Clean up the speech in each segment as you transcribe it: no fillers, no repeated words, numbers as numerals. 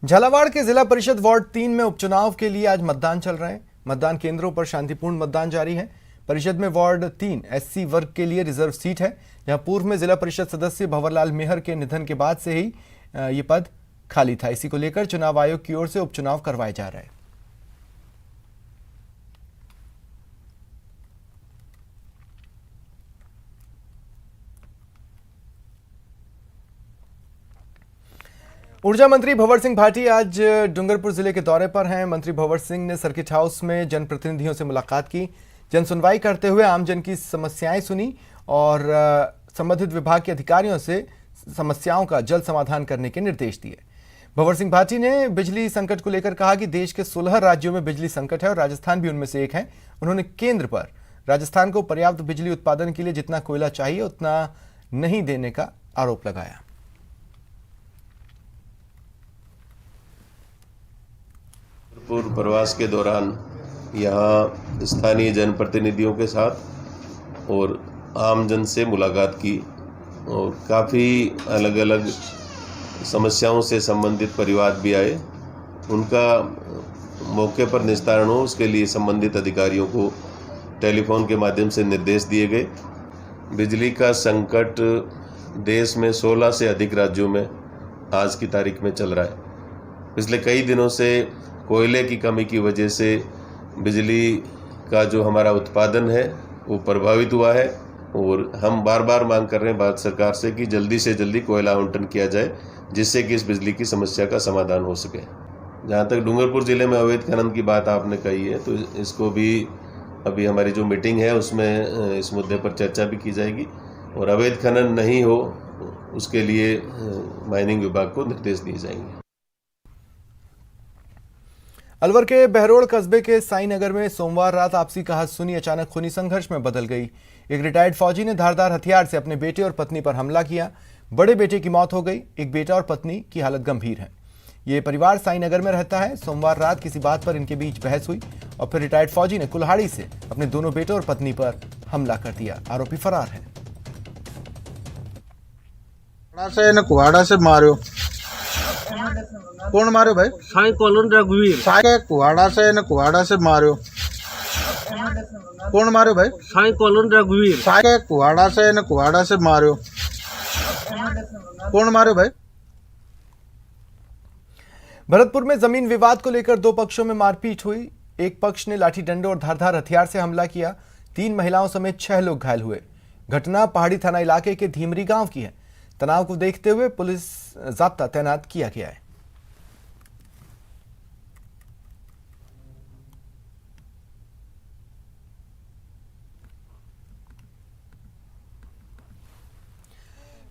झालावाड़ के जिला परिषद वार्ड 3 में उपचुनाव के लिए आज मतदान चल रहे हैं। मतदान केंद्रों पर शांतिपूर्ण मतदान जारी है। परिषद में वार्ड 3 एससी वर्ग के लिए रिजर्व सीट है, जहां पूर्व में जिला परिषद सदस्य भंवरलाल मेहर के निधन के बाद से ही ये पद खाली था। इसी को लेकर चुनाव आयोग की ओर से उपचुनाव करवाए जा रहे हैं। ऊर्जा मंत्री भंवर सिंह भाटी आज डूंगरपुर जिले के दौरे पर हैं। मंत्री भंवर सिंह ने सर्किट हाउस में जनप्रतिनिधियों से मुलाकात की, जन सुनवाई करते हुए आमजन की समस्याएं सुनी और संबंधित विभाग के अधिकारियों से समस्याओं का जल्द समाधान करने के निर्देश दिए। भंवर सिंह भाटी ने बिजली संकट को लेकर कहा कि देश के 16 राज्यों में बिजली संकट है और राजस्थान भी उनमें से एक है। उन्होंने केंद्र पर राजस्थान को पर्याप्त बिजली उत्पादन के लिए जितना कोयला चाहिए उतना नहीं देने का आरोप लगाया। पूर्व प्रवास के दौरान यहाँ स्थानीय जनप्रतिनिधियों के साथ और आमजन से मुलाकात की और काफ़ी अलग अलग समस्याओं से संबंधित परिवार भी आए। उनका मौके पर निस्तारण हो उसके लिए संबंधित अधिकारियों को टेलीफोन के माध्यम से निर्देश दिए गए। बिजली का संकट देश में 16 से अधिक राज्यों में आज की तारीख में चल रहा है। पिछले कई दिनों से कोयले की कमी की वजह से बिजली का जो हमारा उत्पादन है वो प्रभावित हुआ है और हम बार बार मांग कर रहे हैं भारत सरकार से कि जल्दी से जल्दी कोयला आवंटन किया जाए, जिससे कि इस बिजली की समस्या का समाधान हो सके। जहाँ तक डूंगरपुर ज़िले में अवैध खनन की बात आपने कही है, तो इसको भी अभी हमारी जो मीटिंग है उसमें इस मुद्दे पर चर्चा भी की जाएगी और अवैध खनन नहीं हो उसके लिए माइनिंग विभाग को निर्देश दिए जाएंगे। अलवर के बहरोड़ कस्बे के साई नगर में सोमवार रात आपसी कहासुनी अचानक खूनी संघर्ष में बदल गई। एक रिटायर्ड फौजी ने धारदार हथियार से अपने बेटे और पत्नी पर हमला किया। बड़े बेटे की मौत हो गई, एक बेटा और पत्नी की हालत गंभीर है। ये परिवार साई नगर में रहता है। सोमवार रात किसी बात पर इनके बीच बहस हुई और फिर रिटायर्ड फौजी ने कुल्हाड़ी से अपने दोनों बेटे और पत्नी पर हमला कर दिया। आरोपी फरार है। कुहाड़ा से मारो। कौन मारो भाई? साई कॉलोन रघुवीर। साई कुहाड़ा से मारो। कौन मारो भाई? साई कॉलोन रघुवीर। साई कुहाड़ा से मारो। कौन मारो भाई? भरतपुर में जमीन विवाद को लेकर दो पक्षों में मारपीट हुई। एक पक्ष ने लाठी डंडे और धारदार हथियार से हमला किया। 3 महिलाओं समेत 6 लोग घायल हुए। घटना पहाड़ी थाना इलाके के धीमरी गांव की है। तनाव को देखते हुए पुलिस जाब्ता तैनात किया गया है।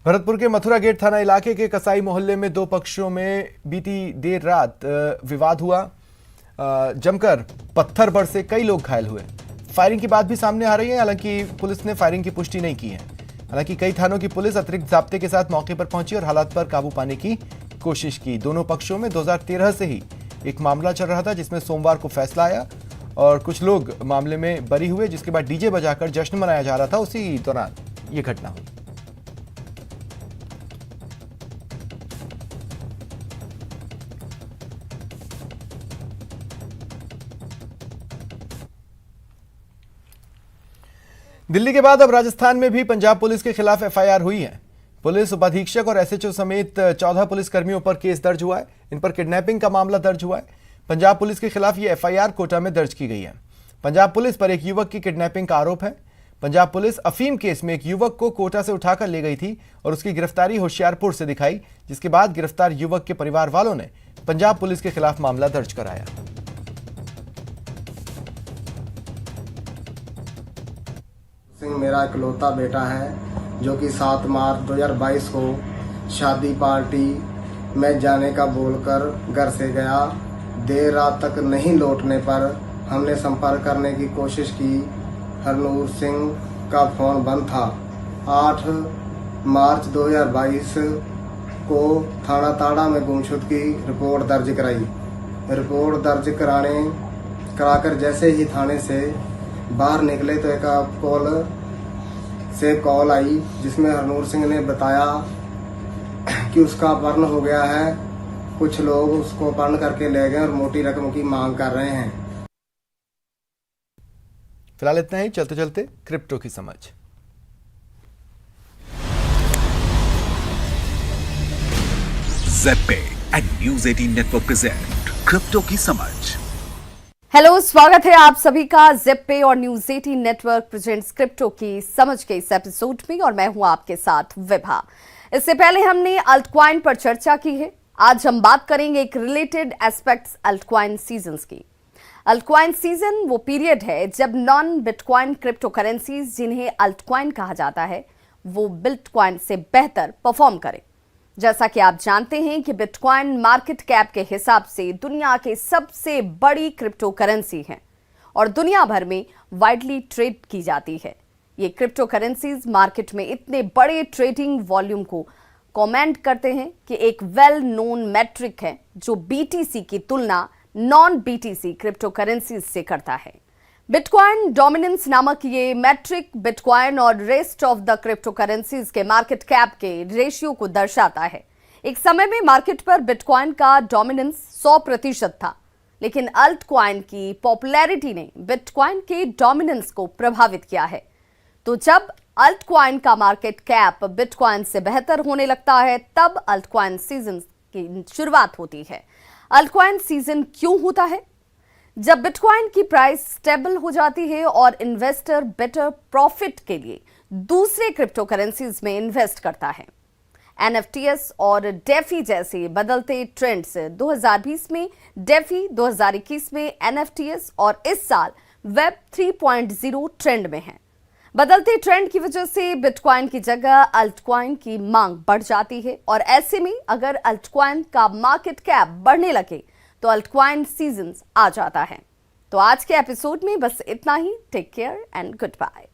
भरतपुर के मथुरा गेट थाना इलाके के कसाई मोहल्ले में दो पक्षों में बीती देर रात विवाद हुआ। जमकर पत्थर बरसे कई लोग घायल हुए। फायरिंग की बात भी सामने आ रही है, हालांकि पुलिस ने फायरिंग की पुष्टि नहीं की है। हालांकि कई थानों की पुलिस अतिरिक्त जाब्ते के साथ मौके पर पहुंची और हालात पर काबू पाने की कोशिश की। दोनों पक्षों में 2013 से ही एक मामला चल रहा था, जिसमें सोमवार को फैसला आया और कुछ लोग मामले में बरी हुए, जिसके बाद डीजे बजाकर जश्न मनाया जा रहा था। उसी दौरान ये घटना हुई। दिल्ली के बाद अब राजस्थान में भी पंजाब पुलिस के खिलाफ एफआईआर हुई है। पुलिस उपाधीक्षक और एसएचओ समेत 14 पुलिसकर्मियों पर केस दर्ज हुआ है। इन पर किडनैपिंग का मामला दर्ज हुआ है। पंजाब पुलिस के खिलाफ ये एफआईआर कोटा में दर्ज की गई है। पंजाब पुलिस पर एक युवक की किडनैपिंग का आरोप है। पंजाब पुलिस अफीम केस में एक युवक को कोटा से उठाकर ले गई थी और उसकी गिरफ्तारी होशियारपुर से दिखाई, जिसके बाद गिरफ्तार युवक के परिवार वालों ने पंजाब पुलिस के खिलाफ मामला दर्ज कराया। मेरा इकलौता बेटा है जो कि 7 मार्च 2022 को शादी पार्टी में जाने का बोलकर घर से गया। देर रात तक नहीं लौटने पर हमने संपर्क करने की कोशिश की। हरनूर सिंह का फोन बंद था। 8 मार्च 2022 को थाना ताड़ा में गुमशुद की रिपोर्ट दर्ज कराई। रिपोर्ट दर्ज कराकर जैसे ही थाने से बाहर निकले तो एक कॉल आई, जिसमें हरनूर सिंह ने बताया कि उसका अपहरण हो गया है कुछ लोग उसको अपहरण करके ले गए और मोटी रकम की मांग कर रहे हैं। फिलहाल इतना ही। चलते चलते क्रिप्टो की समझ। ज़ेड पे and news 18 network present crypto की समझ। हेलो, स्वागत है आप सभी का ज़ेड पे और न्यूज़ 18 नेटवर्क प्रेजेंट्स क्रिप्टो की समझ के इस एपिसोड में, और मैं हूं आपके साथ विभा। इससे पहले हमने अल्टकॉइन पर चर्चा की है। आज हम बात करेंगे एक रिलेटेड एस्पेक्ट्स अल्टकॉइन सीजन्स की। अल्टकॉइन सीजन वो पीरियड है जब नॉन बिटकॉइन क्रिप्टो करेंसीज, जिन्हें अल्टकॉइन कहा जाता है, वो बिटकॉइन से बेहतर परफॉर्म करें। जैसा कि आप जानते हैं कि बिटकॉइन मार्केट कैप के हिसाब से दुनिया के सबसे बड़ी क्रिप्टो करेंसी है और दुनिया भर में वाइडली ट्रेड की जाती है। ये क्रिप्टो करेंसीज मार्केट में इतने बड़े ट्रेडिंग वॉल्यूम को कमेंट करते हैं कि एक वेल नोन मैट्रिक है जो बीटीसी की तुलना नॉन बीटीसी क्रिप्टो करेंसीज से करता है। बिटकॉइन डोमिनेंस नामक ये मैट्रिक बिटकॉइन और rest of the crypto currencies के मार्केट कैप के रेशियो को दर्शाता है। एक समय में मार्केट पर बिटकॉइन का डोमिनेंस 100% था, लेकिन अल्टकॉइन की पॉपुलैरिटी ने बिटकॉइन के डोमिनेंस को प्रभावित किया है। तो जब अल्टकॉइन का मार्केट कैप बिटकॉइन से बेहतर होने लगता है, तब अल्टकॉइन सीजन की शुरुआत होती है। अल्टकॉइन सीजन क्यों होता है? जब बिटकॉइन की प्राइस स्टेबल हो जाती है और इन्वेस्टर बेटर प्रॉफिट के लिए दूसरे क्रिप्टो करेंसीज में इन्वेस्ट करता है। एनएफटीएस और डेफी जैसे बदलते ट्रेंड्स 2020 में डेफी, 2021 में एनएफटीएस और इस साल वेब 3.0 ट्रेंड में है। बदलते ट्रेंड की वजह से बिटकॉइन की जगह अल्टकॉइन की मांग बढ़ जाती है और ऐसे में अगर अल्टकॉइन का मार्केट कैप बढ़ने लगे तो अल्टकॉइन सीजन आ जाता है। तो आज के एपिसोड में बस इतना ही। Take care and good bye.